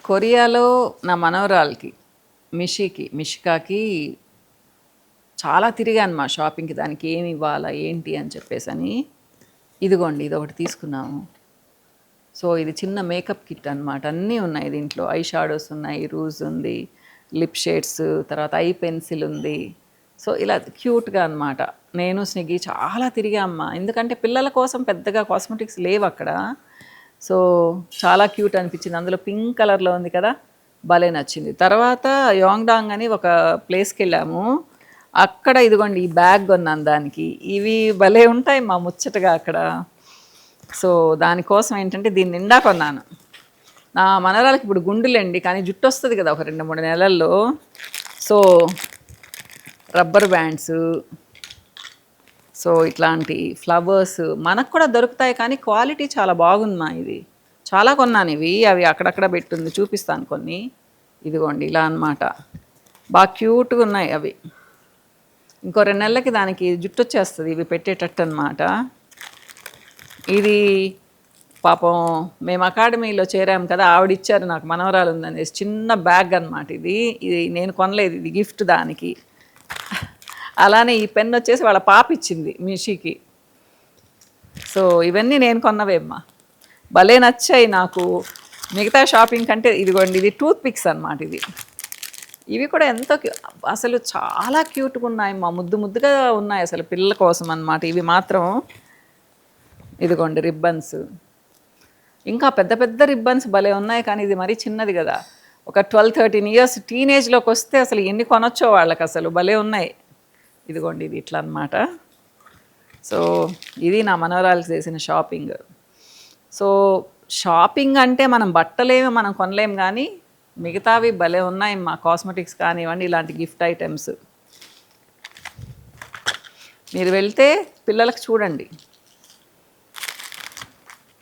కొరియాలో నా మనవరాలికి మిషికాకి చాలా తిరిగాను మా షాపింగ్కి. దానికి ఏమి ఇవ్వాలా ఏంటి అని చెప్పేసని ఇదిగోండి ఇదొకటి తీసుకున్నాము. సో ఇది చిన్న మేకప్ కిట్ అనమాట. అన్నీ ఉన్నాయి దీంట్లో. ఐ షాడోస్ ఉన్నాయి, రూజ్ ఉంది, లిప్ షేడ్స్, తర్వాత ఐ పెన్సిల్ ఉంది. సో ఇలా క్యూట్గా అనమాట. నేను స్నిగ్గి చాలా తిరిగామ్మా, ఎందుకంటే పిల్లల కోసం పెద్దగా కాస్మెటిక్స్ లేవు అక్కడ. సో చాలా క్యూట్ అనిపించింది. అందులో పింక్ కలర్లో ఉంది కదా, భలే నచ్చింది. తర్వాత యాంగ్డాంగ్ అని ఒక ప్లేస్కి వెళ్ళాము. అక్కడ ఇదిగోండి ఈ బ్యాగ్ కొన్నాను దానికి. ఇవి భలే ఉంటాయి మా ముచ్చటగా అక్కడ. సో దానికోసం ఏంటంటే దీన్ని నిండా కొన్నాను. నా మనరాలకి ఇప్పుడు గుండులేండి, కానీ జుట్టు వస్తుంది కదా ఒక 2-3 నెలల్లో. సో రబ్బర్ బ్యాండ్స్, సో ఇట్లాంటి ఫ్లవర్స్ మనకు కూడా దొరుకుతాయి, కానీ క్వాలిటీ చాలా బాగుంది. ఇది చాలా కొన్నాను. ఇవి అవి అక్కడక్కడ పెట్టుంది, చూపిస్తాను కొన్ని. ఇదిగోండి ఇలా అన్నమాట, బాగా క్యూట్గా ఉన్నాయి అవి. ఇంకో 2 నెలలకి దానికి జుట్టు వచ్చేస్తుంది ఇవి పెట్టేటట్టు అనమాట. ఇది పాపం మేము అకాడమీలో చేరాము కదా, ఆవిడిచ్చారు నాకు, మనవరాలు ఉందని. చిన్న బ్యాగ్ అనమాట ఇది. ఇది నేను కొనలేదు, ఇది గిఫ్ట్ దానికి. అలానే ఈ పెన్ వచ్చేసి వాళ్ళ పాప ఇచ్చింది మిషికి. సో ఇవన్నీ నేను కొన్నవేమ్మా, భలే నచ్చాయి నాకు. మిగతా షాపింగ్ కంటే ఇదిగోండి ఇది టూత్ పిక్స్ అనమాట. ఇవి కూడా ఎంతో అసలు చాలా క్యూట్గా ఉన్నాయి మా, ముద్దు ముద్దుగా ఉన్నాయి అసలు పిల్లల కోసం అనమాట. ఇవి మాత్రం ఇదిగోండి రిబ్బన్స్, ఇంకా పెద్ద పెద్ద రిబ్బన్స్ భలే ఉన్నాయి. కానీ ఇది మరీ చిన్నది కదా, ఒక 12-13 ఇయర్స్ టీనేజ్లోకి వస్తే అసలు ఎన్ని కొనొచ్చో వాళ్ళకి, అసలు భలే ఉన్నాయి. ఇదిగోండి ఇది ఇట్లా అనమాట. సో ఇది నా మనవరాలకు చేసిన షాపింగ్. సో షాపింగ్ అంటే మనం బట్టలేమి మనం కొనలేము, కానీ మిగతావి భలే ఉన్నాయి మా, కాస్మెటిక్స్ కానివ్వండి, ఇలాంటి గిఫ్ట్ ఐటమ్స్. మీరు వెళ్తే పిల్లలకు చూడండి.